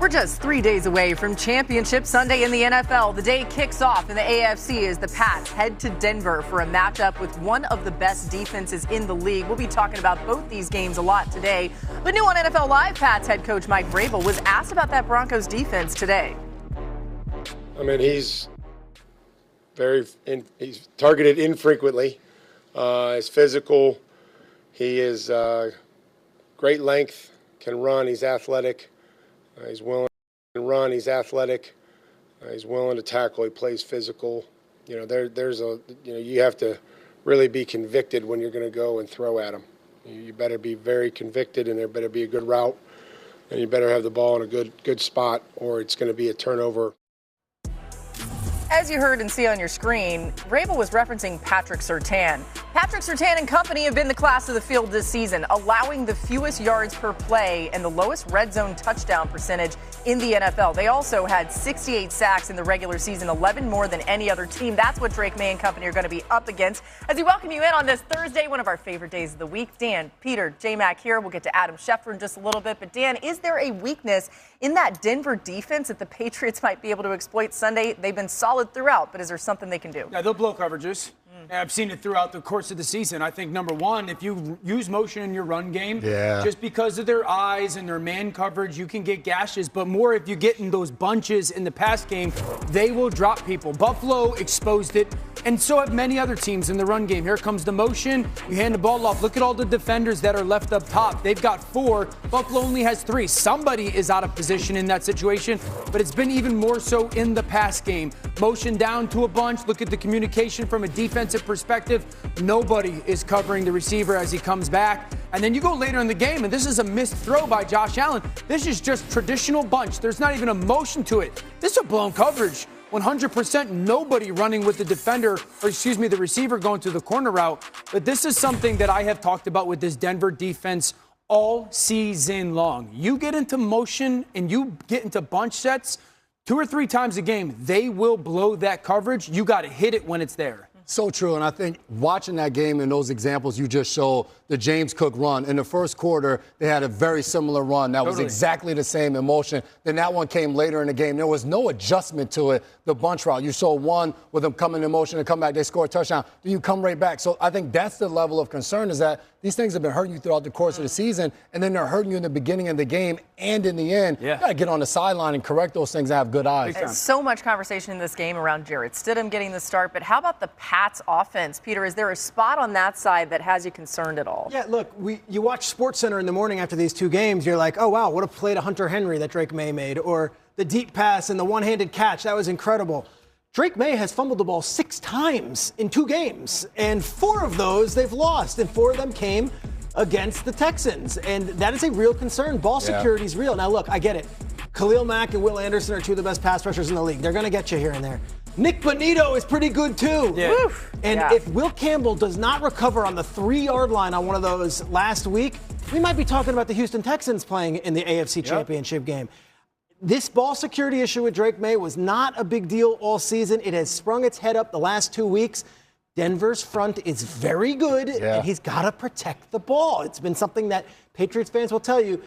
We're just 3 days away from Championship Sunday in the NFL. The day kicks off in the AFC as the Pats head to Denver for a matchup with one of the best defenses in the league. We'll be talking about both these games a lot today. But new on NFL Live, Pats head coach Mike Vrabel was asked about that Broncos defense today. I mean, he's targeted infrequently. He's physical. He is great length, can run. He's athletic. He's willing to run. He's athletic. He's willing to tackle. He plays physical. You know, you have to really be convicted when you're going to go and throw at him. You better be very convicted, and there better be a good route, and you better have the ball in a good spot, or it's going to be a turnover. As you heard and see on your screen, Vrabel was referencing Patrick Surtain. Patrick Surtain and company have been the class of the field this season, allowing the fewest yards per play and the lowest red zone touchdown percentage in the NFL. They also had 68 sacks in the regular season, 11 more than any other team. That's what Drake Maye and company are going to be up against. As we welcome you in on this Thursday, one of our favorite days of the week. Dan, Peter, J-Mac here. We'll get to Adam Schefter in just a little bit. But Dan, is there a weakness in that Denver defense that the Patriots might be able to exploit Sunday? They've been solid throughout, but is there something they can do? Yeah, they'll blow coverages. I've seen it throughout the course of the season. I think, number one, if you use motion in your run game, just because of their eyes and their man coverage, you can get gashes. But more if you get in those bunches in the pass game, they will drop people. Buffalo exposed it, and so have many other teams in the run game. Here comes the motion. You hand the ball off. Look at all the defenders that are left up top. They've got 4. Buffalo only has 3. Somebody is out of position in that situation, but it's been even more so in the pass game. Motion down to a bunch. Look at the communication from a defensive perspective. Nobody is covering the receiver as he comes back. And then you go later in the game, and this is a missed throw by Josh Allen. This is just traditional bunch. There's not even a motion to it. This is a blown coverage. 100% nobody running with the defender, the receiver going to the corner route. But this is something that I have talked about with this Denver defense all season long. You get into motion and you get into bunch sets 2 or 3 times a game, they will blow that coverage. You got to hit it when it's there. So true, and I think watching that game and those examples you just showed, the James Cook run, in the first quarter, they had a very similar run. That was exactly the same in motion. Then that one came later in the game. There was no adjustment to it, the bunch route. You saw one with them coming in motion and come back, they score a touchdown. Then you come right back. So I think that's the level of concern, is that these things have been hurting you throughout the course of the season, and then they're hurting you in the beginning of the game and in the end. You got to get on the sideline and correct those things and have good eyes. There's so much conversation in this game around Jarrett Stidham getting the start, but how about the Pats offense? Peter, is there a spot on that side that has you concerned at all? Yeah, look, you watch SportsCenter in the morning after these 2 games, you're like, oh, wow, what a play to Hunter Henry that Drake Maye made, or the deep pass and the one-handed catch. That was incredible. Drake Maye has fumbled the ball 6 times in 2 games, and 4 of those they've lost, and 4 of them came against the Texans. And that is a real concern. Ball security is real. Now, look, I get it. Khalil Mack and Will Anderson are 2 of the best pass rushers in the league. They're going to get you here and there. Nick Bonito is pretty good, too. And if Will Campbell does not recover on the 3-yard line on one of those last week, we might be talking about the Houston Texans playing in the AFC Championship game. This ball security issue with Drake Maye was not a big deal all season. It has sprung its head up the last 2 weeks. Denver's front is very good, and he's got to protect the ball. It's been something that Patriots fans will tell you.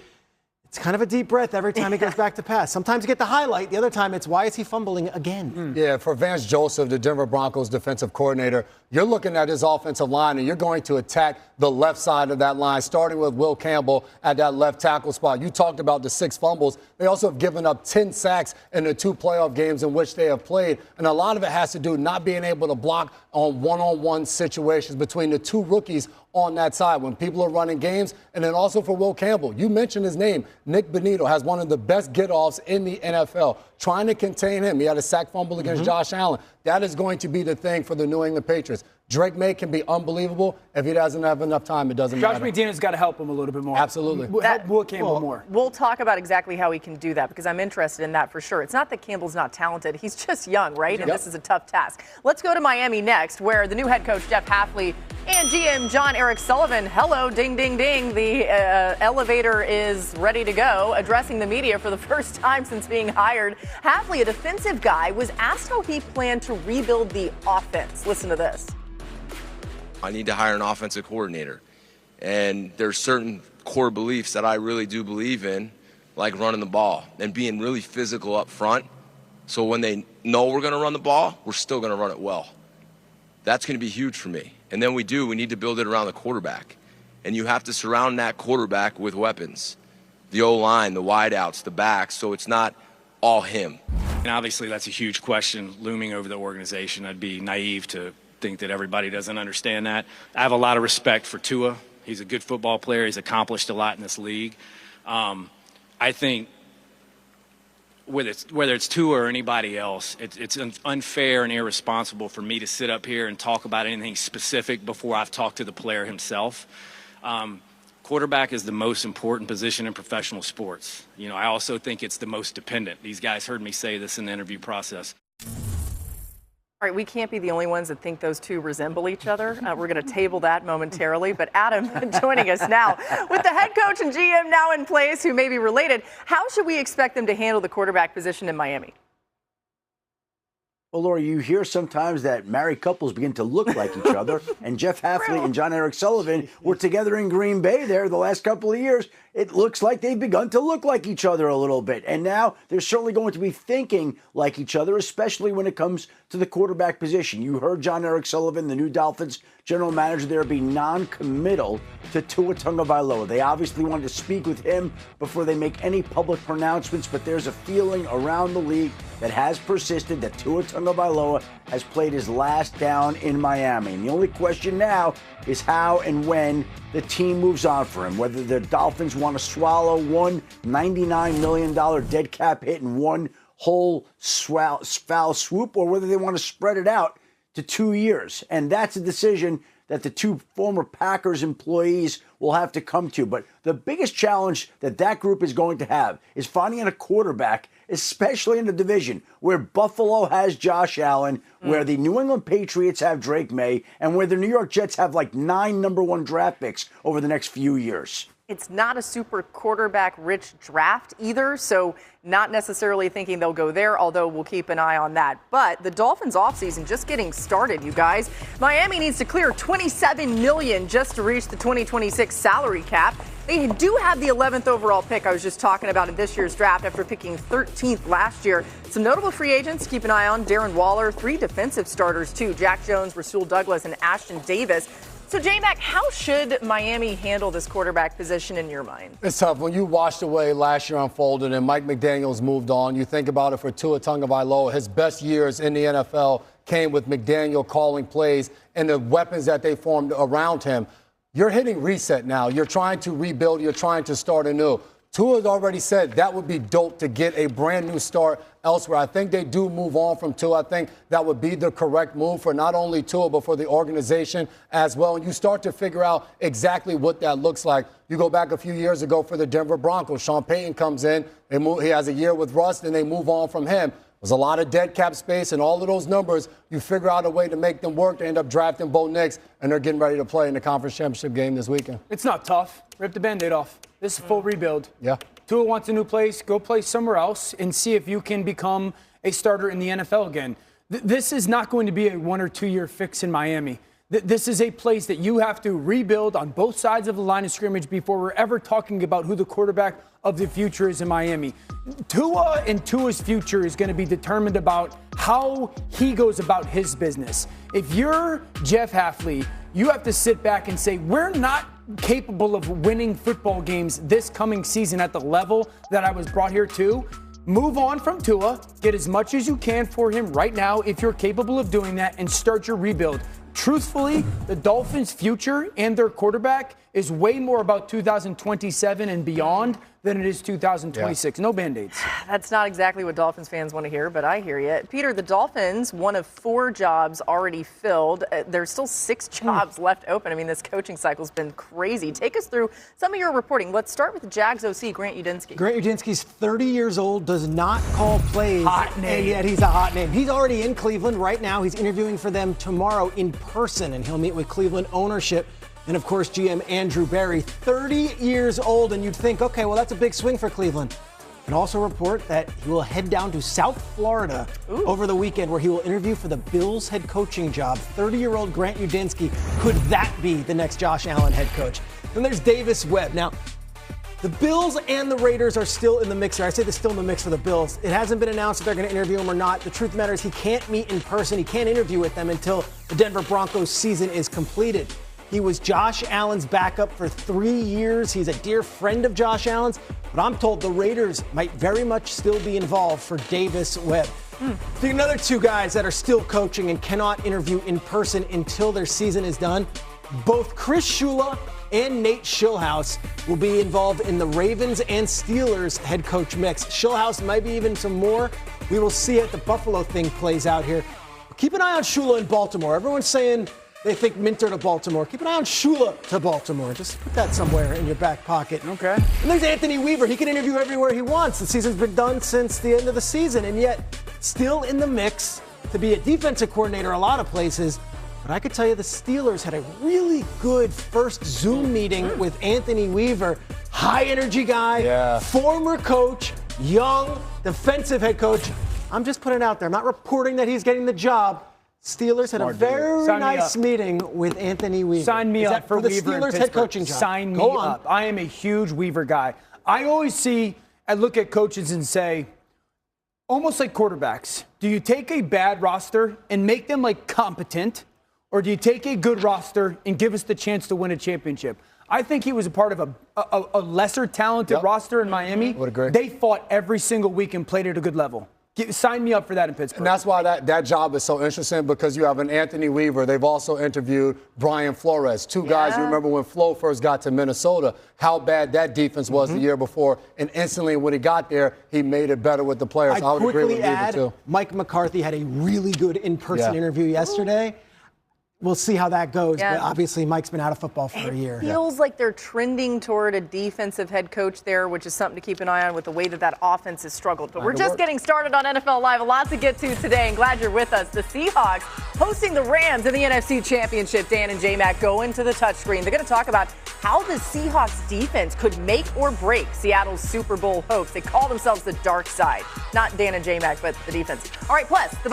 It's kind of a deep breath every time he goes back to pass. Sometimes you get the highlight. The other time it's, why is he fumbling again? Yeah, for Vance Joseph, the Denver Broncos defensive coordinator, you're looking at his offensive line, and you're going to attack the left side of that line, starting with Will Campbell at that left tackle spot. You talked about the 6 fumbles. They also have given up 10 sacks in the 2 playoff games in which they have played. And a lot of it has to do not being able to block on one-on-one situations between the 2 rookies on that side when people are running games. And then also for Will Campbell, you mentioned his name. Nick Bonito has one of the best get-offs in the NFL. Trying to contain him. He had a sack fumble against Josh Allen. That is going to be the thing for the New England Patriots. Drake Maye can be unbelievable. If he doesn't have enough time, it doesn't matter. Josh McDaniels got to help him a little bit more. Absolutely. Help Will Campbell more. We'll talk about exactly how he can do that, because I'm interested in that for sure. It's not that Campbell's not talented. He's just young, right? And this is a tough task. Let's go to Miami next, where the new head coach, Jeff Hafley, and GM John Eric Sullivan, hello, ding, ding, ding. The elevator is ready to go, addressing the media for the first time since being hired. Hafley, a defensive guy, was asked how he planned to rebuild the offense. Listen to this. I need to hire an offensive coordinator. And there's certain core beliefs that I really do believe in like running the ball and being really physical up front. So when they know we're going to run the ball, we're still going to run it well. That's going to be huge for me. And then we need to build it around the quarterback. And you have to surround that quarterback with weapons. The O-line, the wideouts, the backs, so it's not all him. And obviously that's a huge question looming over the organization. I'd be naive to think that everybody doesn't understand that. I have a lot of respect for Tua. He's a good football player. He's accomplished a lot in this league. I think whether it's Tua or anybody else, it's unfair and irresponsible for me to sit up here and talk about anything specific before I've talked to the player himself. Quarterback is the most important position in professional sports. You know, I also think it's the most dependent. These guys heard me say this in the interview process. All right, we can't be the only ones that think those two resemble each other. We're going to table that momentarily. But Adam, joining us now, with the head coach and GM now in place who may be related, how should we expect them to handle the quarterback position in Miami? Well, Laura, you hear sometimes that married couples begin to look like each other, and Jeff Hafley and John Eric Sullivan were together in Green Bay there the last couple of years. It looks like they've begun to look like each other a little bit, and now they're certainly going to be thinking like each other, especially when it comes to the quarterback position. You heard John Eric Sullivan, the new Dolphins general manager there, be non-committal to Tua Tagovailoa. They obviously wanted to speak with him before they make any public pronouncements, but there's a feeling around the league that has persisted that Tua Tagovailoa has played his last down in Miami. And the only question now is how and when the team moves on for him, whether the Dolphins want to swallow one $99 million dead cap hit in one whole foul swoop, or whether they want to spread it out to 2 years. And that's a decision that the two former Packers employees will have to come to. But the biggest challenge that group is going to have is finding a quarterback, especially in the division where Buffalo has Josh Allen, where the New England Patriots have Drake Maye, and where the New York Jets have like 9 number 1 draft picks over the next few years. It's not a super quarterback-rich draft either, so not necessarily thinking they'll go there, although we'll keep an eye on that. But the Dolphins' offseason just getting started, you guys. Miami needs to clear $27 million just to reach the 2026 salary cap. They do have the 11th overall pick I was just talking about in this year's draft after picking 13th last year. Some notable free agents to keep an eye on: Darren Waller, 3 defensive starters too, Jack Jones, Rasul Douglas, and Ashton Davis. So, J-Mac, how should Miami handle this quarterback position in your mind? It's tough. When you watched the way last year unfolded and Mike McDaniels moved on, you think about it for Tua Tagovailoa. His best years in the NFL came with McDaniel calling plays and the weapons that they formed around him. You're hitting reset now. You're trying to rebuild. You're trying to start anew. Tua's already said that would be dope to get a brand new start elsewhere. I think they do move on from Tua. I think that would be the correct move for not only Tua, but for the organization as well. And you start to figure out exactly what that looks like. You go back a few years ago for the Denver Broncos. Sean Payton comes in. He has a year with Russ, and they move on from him. There's a lot of dead cap space, and all of those numbers, you figure out a way to make them work. They end up drafting Bo Nix, and they're getting ready to play in the conference championship game this weekend. It's not tough. Rip the Band-Aid off. This is a full rebuild. Yeah. Tua wants a new place. Go play somewhere else and see if you can become a starter in the NFL again. This is not going to be a 1 or 2 year fix in Miami. This is a place that you have to rebuild on both sides of the line of scrimmage before we're ever talking about who the quarterback of the future is in Miami. Tua and Tua's future is going to be determined about how he goes about his business. If you're Jeff Hafley, you have to sit back and say, we're not capable of winning football games this coming season at the level that I was brought here to. Move on from Tua, get as much as you can for him right now if you're capable of doing that, and start your rebuild. Truthfully, the Dolphins' future and their quarterback is way more about 2027 and beyond than it is 2026. No Band-Aids. That's not exactly what Dolphins fans want to hear, but I hear you. Peter, the Dolphins, 1 of 4 jobs already filled. There's still 6 jobs left open. I mean, this coaching cycle's been crazy. Take us through some of your reporting. Let's start with the Jags OC, Grant Udinski. Grant Udinski's 30 years old, does not call plays. Hot name. And yet he's a hot name. He's already in Cleveland right now. He's interviewing for them tomorrow in person, and he'll meet with Cleveland ownership. And, of course, GM Andrew Berry, 30 years old, and you'd think, okay, well, that's a big swing for Cleveland. And also report that he will head down to South Florida over the weekend, where he will interview for the Bills head coaching job. 30-year-old Grant Udinski, could that be the next Josh Allen head coach? Then there's Davis Webb. Now, The Bills and the Raiders are still in the mix here. I say they're still in the mix for the Bills. It hasn't been announced if they're going to interview him or not. The truth of the matter is he can't meet in person. He can't interview with them until the Denver Broncos season is completed. He was Josh Allen's backup for 3 years. He's a dear friend of Josh Allen's. But I'm told the Raiders might very much still be involved for Davis Webb. The another two guys that are still coaching and cannot interview in person until their season is done, both Chris Shula and Nate Schillhouse will be involved in the Ravens and Steelers head coach mix. Schillhouse might be even some more. We will see it. The Buffalo thing plays out here. Keep an eye on Shula in Baltimore. Everyone's saying they think Minter to Baltimore. Keep an eye on Shula to Baltimore. Just put that somewhere in your back pocket. Okay. And there's Anthony Weaver. He can interview everywhere he wants. The season's been done since the end of the season, and yet still in the mix to be a defensive coordinator a lot of places. But I could tell you the Steelers had a really good first Zoom meeting with Anthony Weaver. High energy guy, former coach, young, defensive head coach. I'm just putting it out there. I'm not reporting that he's getting the job. Steelers had a very nice meeting with Anthony Weaver. Sign me up for the Weaver Steelers head coaching job. Sign me up. I am a huge Weaver guy. I always see and look at coaches and say, almost like quarterbacks, do you take a bad roster and make them like competent? Or do you take a good roster and give us the chance to win a championship? I think he was a part of a lesser talented roster in Miami. Would agree. They fought every single week and played at a good level. Sign me up for that in Pittsburgh. And that's why that job is so interesting, because you have an Anthony Weaver. They've also interviewed Brian Flores, two guys. You remember when Flo first got to Minnesota, how bad that defense was the year before. And instantly when he got there, he made it better with the players. I would agree with Weaver, too. Mike McCarthy had a really good in-person interview yesterday. We'll see how that goes, but obviously Mike's been out of football for a year. It feels like they're trending toward a defensive head coach there, which is something to keep an eye on with the way that offense has struggled. But we're just getting started on NFL Live. A lot to get to today, and glad you're with us. The Seahawks hosting the Rams in the NFC Championship. Dan and J-Mac go into the touchscreen. They're going to talk about how the Seahawks defense could make or break Seattle's Super Bowl hopes. They call themselves the dark side. Not Dan and J-Mac, but the defense. All right, plus, the